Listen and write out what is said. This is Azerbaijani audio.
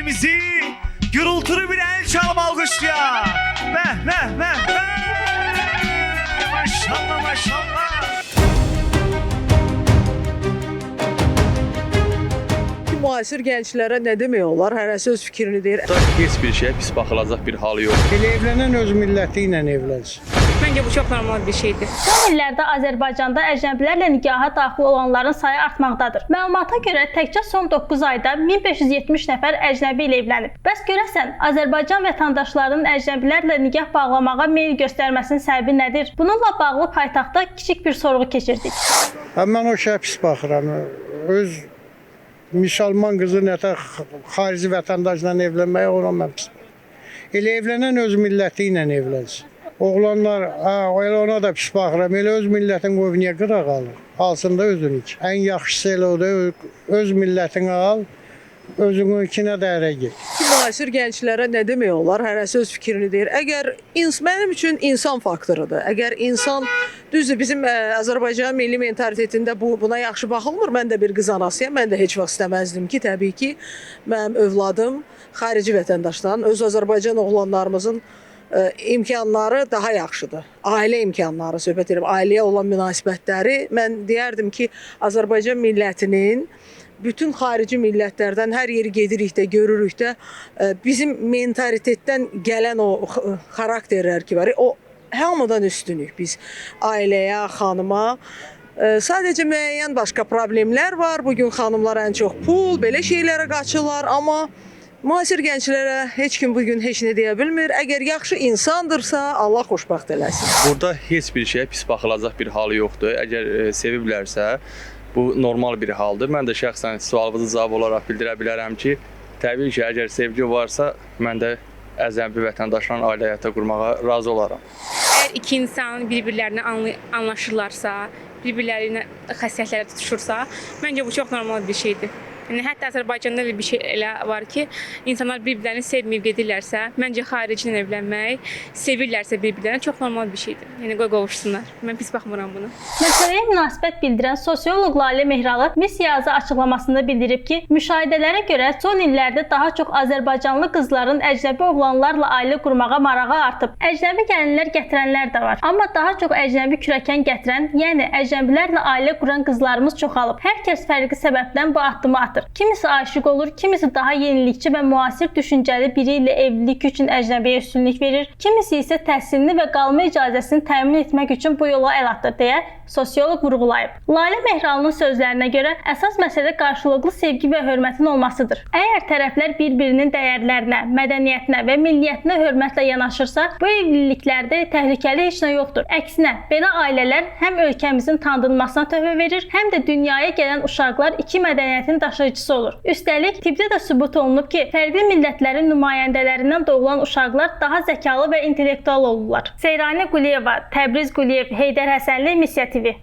ailemizi gürültülü bir el çalıp alkışlayan. Maşallah maşallah. Müasir gənclərə nə demək olar? Hərəsi öz fikrini deyir. Heç bir şey pis baxılacaq bir halı yox. Elə evlənən öz milləti ilə evlənsin. Məncə bu çox normal bir şeydir. Son illərdə Azərbaycanda əcnəbilərlə nikaha daxil olanların sayı artmaqdadır. Məlumata görə təkcə son 9 ayda 1570 nəfər əcnəbi ilə evlənib. Bəs görəsən, Azərbaycan vətəndaşlarının əcnəbilərlə nikah bağlamağa meyl göstərməsinin səbəbi nədir? Bununla bağlı paytaxtda kiçik bir sorğu keçirdik. Mən o şeyə pis baxıram. Öz müsəlman qızı nətər xarici vətəndaşla evlənməyə ona mən pis baxıram. Elə evlənən öz milləti ilə evlənsin. Oğlanlar, elə ona da pis baxıram. Elə öz millətin qoyub niyə qıraq alır? Alsın da özünü ki. Ən yaxşısı elə odur, öz millətini al, özününkinə də ərə get. Müasir gənclərə nə demək olar? Hərəsi öz fikrini deyir. Mənim üçün insan faktorudur. Əgər insan, düzdür, bizim Azərbaycan milli mentalitetində buna yaxşı baxılmır. Mən də bir qız anasıyam. Mən də heç vaxt istəməzdim ki, təbii ki, mənim övladım xarici vətəndaşların, öz Azərbaycan oğlanlarımızın imkanları daha yaxşıdır. Ailə imkanları, söhbət edirəm, ailəyə olan münasibətləri. Mən deyərdim ki, Azərbaycan millətinin bütün xarici millətlərdən hər yeri gedirik də, görürük də, bizim mentalitetdən gələn o xarakterlər ki var, o hamıdan üstünük biz ailəyə, xanıma. Sadəcə müəyyən başqa problemlər var. Bugün xanımlar ən çox pul, belə şeylərə qaçırlar, amma müasir gənclərə heç kim bugün heç nə deyə bilmir. Əgər yaxşı insandırsa, Allah xoşbəxt eləsin. Burada heç bir şeyə pis baxılacaq bir halı yoxdur. Əgər seviblərsə, bu normal bir haldır. Mən də şəxsən sualınızı cavab olaraq bildirə bilərəm ki, təbii ki, əgər sevgi varsa, mən də əcnəbi vətəndaşlarla ailə həyata qurmağa razı olaram. Əgər iki insan bir-birlərinə anlaşırlarsa, bir-birləri ilə xəssiyyətlərə tutuşursa, məncə bu çox normal bir şeydir. Yəni, hətta Azərbaycanda bir şey elə var ki, insanlar bir-birlərini sevməyib gedirlərsə, məncə xarici ilə evlənmək, sevirlərsə bir-birlərini çox normal bir şeydir. Yəni, qoy qovuşsunlar. Mən pis baxmıram buna. Məsələyə münasibət bildirən sosioloq Lalə Mehralı Miss Yazı açıqlamasında bildirib ki, müşahidələrə görə son illərdə daha çox Azərbaycanlı qızların əcnəbi oğlanlarla ailə qurmağa marağı artıb. Əcnəbi gəlinlər gətirənlər də var. Amma daha çox əcnəbi kürəkən gətirən, yəni əcnəbilərlə ailə quran qızlarımız çoxalıb. Hər kəs fərqli səbəbdən bu addımı atır. Kimisi aşiq olur, kimisi daha yenilikçi və müasir düşüncəli biri ilə evlilik üçün əcnəbiyə üstünlük verir, kimisi isə təhsilini və qalma icazəsini təmin etmək üçün bu yola əl atır deyə sosioloq vurğulayıb. Lalə Mehralının sözlərinə görə əsas məsələ qarşılıqlı sevgi və hörmətin olmasıdır. Əgər tərəflər bir-birinin dəyərlərinə, mədəniyyətinə və milliyyətinə hörmətlə yanaşırsa, bu evliliklərdə təhlükəli heç nə yoxdur. Əksinə, belə ailələr həm ölkəmizin tanınmasına töhfə verir, həm də dünyaya gələn uşaqlar iki mədəniyyətin daşıyıcısı olur. Üstəlik, tibbdə də sübut olunub ki, fərqli millətlərin nümayəndələrindən doğulan uşaqlar daha zəkalı və intellektual olurlar. Seyranə Quliyeva, Təbriz Quliyev, Heydər Həsənli, Missiya TV.